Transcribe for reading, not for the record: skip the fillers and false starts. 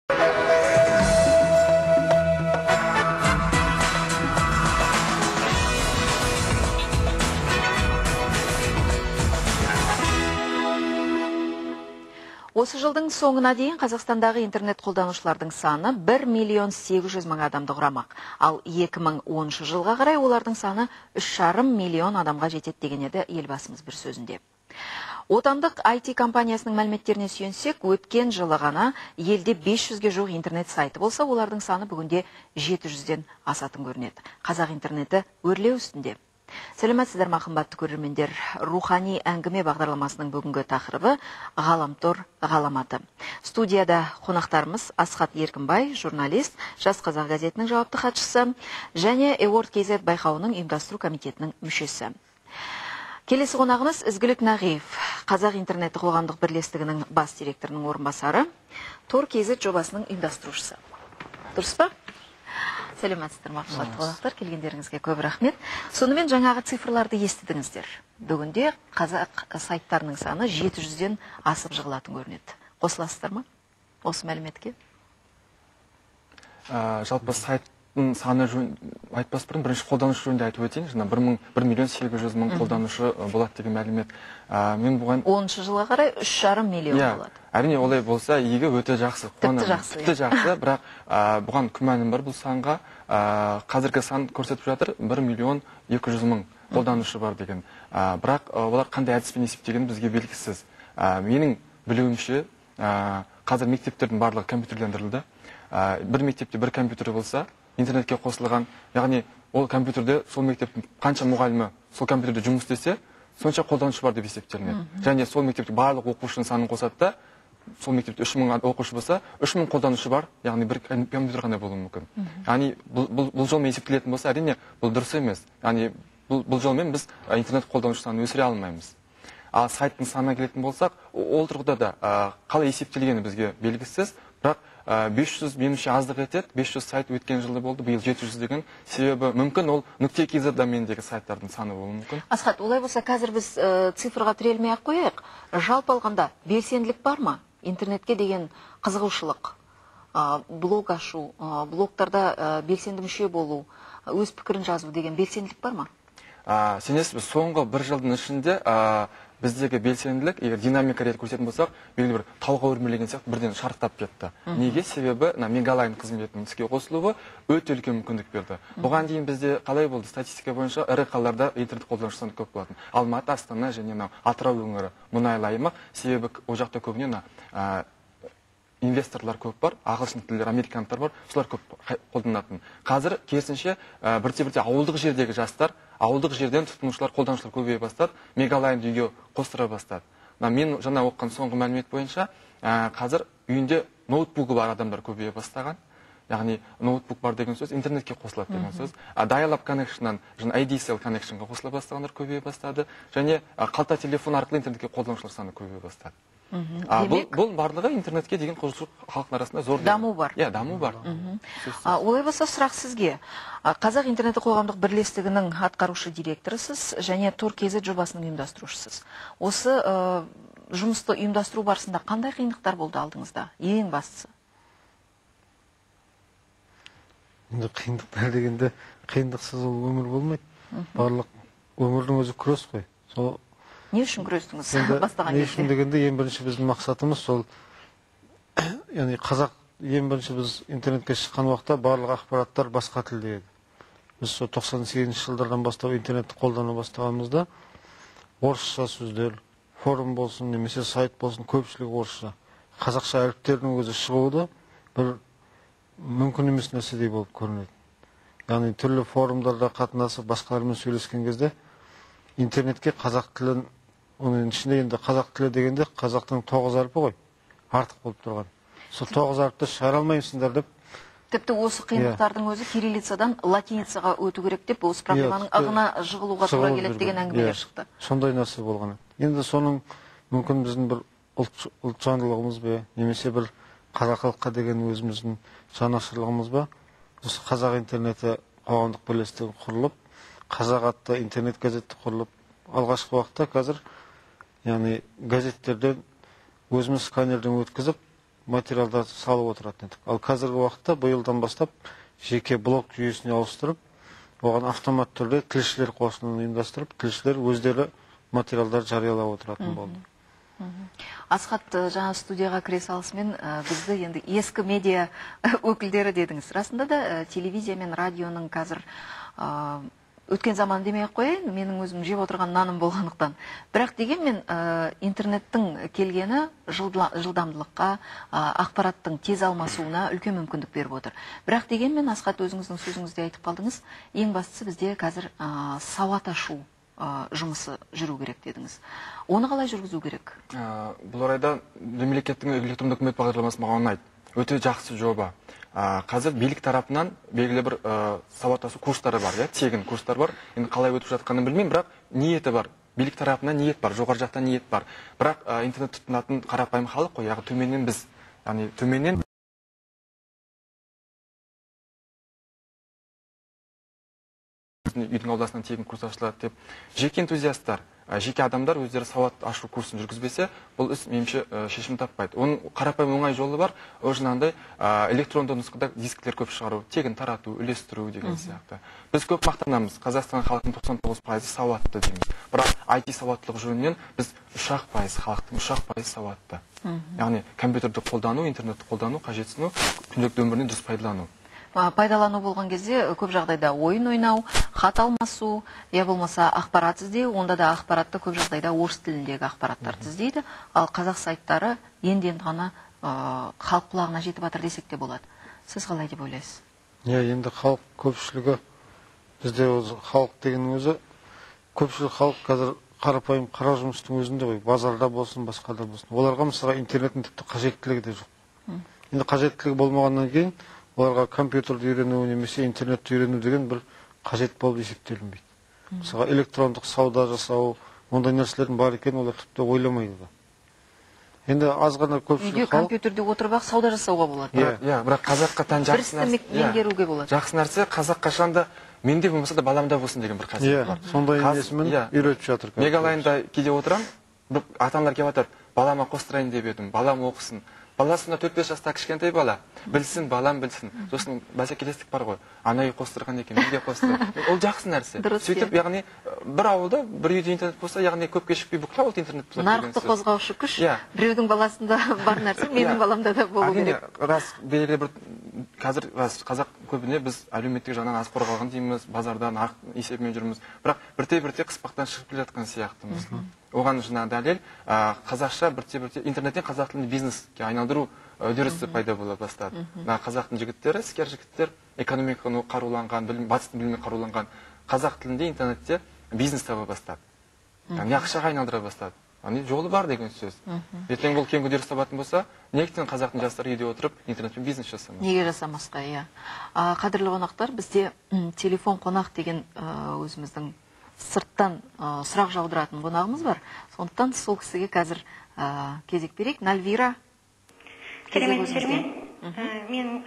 Осы жылдың соңына дейін Қазақстандағы интернет қолданушылардың саны 1.800.000 адамды құрамақ. Ал 2010 жылға қарай олардың саны 3,5 миллион адамға жетеді деген еді елбасымыз бір сөзінде. Отандық IT компаниясының мәліметтеріне сүйенсек, өткен жылы ғана елде 500-ге жуық интернет сайты болса, олардың саны бүгінде 700-ден асатын көрінеді. Қазақ интернеті өрлеу үстінде. Сәлеметсіздер ме, қымбатты көрермендер. Рухани әңгіме бағдарламасының бүгінгі тақырыбы ғаламтор ғаламаты. Студияда қонақтарымыз Асхат Еркінбай, журналист, Жас Қазақ газетінің жауапты хатшысы және Award KZ байқауының ұйымдастыру комитетінің мүшесі. Келесі қонағымыз Ізгілік Нағиев, Қазақ интернеті қоғамдық бірлестігінің бас директорының орынбасары, Тор KZ жобасының ұйымдастырушысы. Дұрыс па? Сәлеметсіздер ме, қымбатты қонақтар, келгендеріңізге көп рахмет. Сонымен жаңағы цифрларды естідіңіздер. Бүгінде қазақ сайттарының саны 700-ден асып жығылатын көрінеді. Қосыласыздар ма осы мәліметке? Жалпы сайттың саны айтпас бұрын бірінші қолданушы жөнінде айтып өтейін. 1.800.000 қолданушы болады деген мәлімет. Мен бұған 10 жылға қарай 3,5 миллион болады. Әрине олай болса, егі өте жақсы. Тіпті жақсы, бірақ бұған күмәнім бар бұл санға. Қазіргі сан көрсетіп жатыр 1.200.000 қолданушы бар деген. Бірақ олар қандай әдіспен есептеген бізге белгісіз. Менің білуімше, қазір мектептердің барлығы компьютерлендірілді. Бір мектепте бір компьютер болса, интернетке қосылған, яғни ол компьютерде сол мектептің қанша мұғалімі сол компьютерде жұмыс істесе, сонша қолданушы бар деп есептелінеді. Және сол мектепте барлық оқушының санын қосады да, сол мектепте 3.000 оқушы болса, 3.000 қолданушы бар, яғни бір компьютер ғана болуы мүмкін. Яғни бұл жолмен есептелетін болса, әрине бұл дұрыс емес. Яғни бұл жолмен біз интернет қолданушы санын өсіре алмаймыз. Ал сайттың санына келетін болсақ, ол тұрғыда да қалай есептелгені бізге белгісіз, бірақ 500 меніңше аздық етеді. 500 сайт өткен жылы болды, биыл 700 деген. Себебі мүмкін ол .kz домендегі сайттардың саны болуы мүмкін. Асхат, олай болса қазір біз цифрға тірелмей-ақ қояйық. Жалпы алғанда белсенділік бар ма? Интернетке деген қызығушылық, блог ашу, блогтарда белсенді мүше болу, өз пікірін жазу деген белсенділік бар ма? Сенесіз, соңғы бір жылдың ішінде біздегі белсенділік, егер динамика ретінде көрсететін болсақ, белгілі бір тауға өрмелеген сияқты бірден шарықтап кетті. Неге? Себебі Мегалайн қызметінің іске қосылуы өте үлкен мүмкіндік берді. Бұған дейін бізде қалай болды? Статистика бойынша ірі қалаларда интернет қолданушы саны көп болатын. Алматы, Астана және Атырау өңірі мұнайлы аймақ. Себебі ол жақта көбіне инвесторлар көп бар, ағылшын тілдер, американдықтар бар, солар көп қолданатын. Қазір керісінше бірте-бірте ауылдық жердегі жастар, ауылдық жерден тұтынушылар, қолданушылар көбейе бастады, Мегалайн үйге қостыра бастады. Мен жаңа оқыған соңғы мәлімет бойынша, қазір үйінде ноутбугі бар адамдар көбейе бастаған. Яғни ноутбук бар деген сөз интернетке қосылады деген сөз. Dial-up connection-нан ADSL connection-ға қосыла бастағандар көбейе бастады, және қалта телефон арқылы интернетке қолданушылар саны көбейе бастады. Бұл барлығы интернетке деген қызығушылық халықтың арасында зор даму бар. Даму бар. Олай болса сұрақ сізге. Қазақ интернеті қоғамдық бірлестігінің атқарушы директорысыз және Тор KZ жобасының ұйымдастырушысыз. Осы жұмысты ұйымдастыру барысында қандай қиындықтар болды алдыңызда? Ең бастысы? Қиындықтар дегенде қиындықсыз ол өмір болмайды. Барлық өмірдің өзі күрес қой. Не үшін күрестіңіз бастаған кезде? Не үшін дегенде ең бірінші біздің мақсатымыз сол, яғни қазақ ең бірінші біз интернетке шыққан уақытта барлық ақпараттар басқа тілде еді. Біз сол 98 жылдардан бастап интернетті қолдана бастағанымызда орысша сөздер, форум болсын, немесе сайт болсын, көпшілік орысша. Қазақша әріптердің өзі шығуы да бір мүмкін емес нәрседей болып көрінеді. Яғни түрлі форумдарда қатынасып, басқалармен сөйлескен кезде интернетке қазақ тілін, оның ішінде енді қазақ тілі дегенде қазақтың 9 әрпі ғой, артық болып тұрған. Сол 9 әріпті шығара алмайсыңдар деп. Тіпті осы қиындықтардың өзі кириллицадан латиницаға өту керек деп, осы проблеманың ағына жығылуға тура келеді деген әңгімелер шықты. Сондай нәрсе болған. Енді соның мүмкін біздің бір ұлтжандылығымыз бе, немесе бір қазақылыққа деген өзіміздің жанашырлығымыз ба, осы қазақ интернеті қоғамдық бірлестігі құрылып, қазақ атты интернет газеті құрылып, алғашқы уақытта қазір, яғни газеттерден өзіміз сканерден өткізіп, материалдар салып отыратын едік. Ал қазіргі уақытта биылдан бастап жеке блок жүйесіне ауыстырып, оған автомат түрде тілшілер қосынын ұйымдастырып, тілшілер өздері материалдар жариялап отыратын болды. Асхат, жаңа студияға кіре салысымен бізді енді ескі медиа өкілдері дедіңіз. Расында да телевизия мен радионың қазір өткен заман демей ақ қояйын, менің өзім жеп отырған наным болғандықтан. Бірақ дегенмен интернеттің келгені жылдамдылыққа, ақпараттың тез алмасуына үлкен мүмкіндік беріп отыр. Бірақ дегенмен Асхат, өзіңіздің сөзіңізде айтып қалдыңыз, ең бастысы бізде қазір сауат ашу жұмысы жүру керек дедіңіз. Оны қалай жүргізу керек? Бұл орайда мемлекеттің электрондық үкімет бағдарламасы маған ұнайды. Өте жақсы жоба. Қазір билік тарапынан белгілі бір сауаттасу курстары бар, тегін курстар бар. Енді қалай өтіп жатқанын білмеймін, бірақ ниеті бар. Билік тарапынан ниет бар, жоғары жақтан ниет бар. Бірақ интернет тұтынатын қарапайым халық қой, яғни төменнен біз, яғни төменнен үйдің ауласынан тегін курс ашылады деп, жеке энтузиасттар, жеке адамдар өздері сауат ашу курсын жүргізбесе, бұл іс меніңше шешім таппайды. Оның қарапайым оңай жолы бар, ол жаңағыдай электронды нұсқада дисктер көп шығару, тегін тарату, үлестіру деген сияқты. Біз көп мақтанамыз, Қазақстан халқының 99% сауатты дейміз. Бірақ IT сауаттылық жөнінен біз 3% халықтың 3% сауатты. Яғни компьютерді қолдану, интернетті қолдану, қажетсіну, күнделікті өміріне дұрыс пайдалану. Пайдалану болған кезде көп жағдайда ойын ойнау, хат алмасу, я болмаса ақпарат іздеу, онда да ақпаратты көп жағдайда орыс тіліндегі ақпараттарды іздейді, ал қазақ сайттары енді ғана халық құлағына жетіп жатыр десек те болады. Сіз қалай деп ойлайсыз? Енді халық көпшілігі, бізде халық деген өзі, көпшілік халық қазір қарапайым қара жұмыстың өзінде ғой, базарда болсын, басқада болсын. Оларға мысалға интернеттің тіпті қажеттілігі де жоқ. Енді қажеттілігі болмағаннан кейін оларға компьютерді үйрену немесе интернетті үйрену деген бір қажет болып есептелінбейді. Мысалға электрондық сауда жасау, ондай нәрселердің бар екенін олар тіпті ойламайды. Енді аз ғана көпшілік үйде компьютерде отырып ақ сауда жасауға болады. Бірақ қазаққа тән жақсы нәрсе. Меңгеруге болады. Жақсы нәрсе қазақ қашанда менде болмаса да баламда болсын деген бір қасиет бар. Сондай несімен үйретіп жатыр. Мегалайнда кейде отырам, ата-аналар келіп жатыр, балама қостырайын деп едім, балам оқысын. Баласында 4-5 жаста кішкентай бала, білсін, балам білсін. Сосын бәсекелестік бар ғой. Ана үй қостырған екен, үйге қостыр. Ол жақсы нәрсе. Сөйтіп, яғни бір ауылда бір үйде интернет болса, яғни көп кешікпей бүкіл ауылда интернет болады. Нарықты қозғаушы күш. Біреудің баласында бар нәрсе, менің баламда да болу керек. Рас, белгілі бір қазір қазақ көбіне біз әлеуметтік жағынан аз қорғалған дейміз, базардан есебімен жүрміз. Бірақ бірте-бірте қыспақтан шығып келе жатқан сияқтымыз. Оған жаңағы дәлел қазақша бірте-бірте интернеттен қазақ тілін бизнеске айналдыру үдерісі пайда бола бастады. Қазақтың жігіттері, іскер жігіттер, экономиканы қаруланған, батыстың біліміне қаруланған қазақ тілінде интернетте бизнес таба бастады. Яғни ақшаға айналдыра бастады. Жолы бар деген сөз. Ертең бұл кең үдеріс табатын болса, неліктен қазақтың жастары үйде отырып интернетпен бизнес жасамас? Неге жасамасқа, иә. Қадірлі қонақтар, бізде телефон қонақ деген өзіміздің сырттан сұрақ жаудыратын қонағымыз бар. Сондықтан сол кісіге қазір кезек берейік. Нальвира. Керемет, мен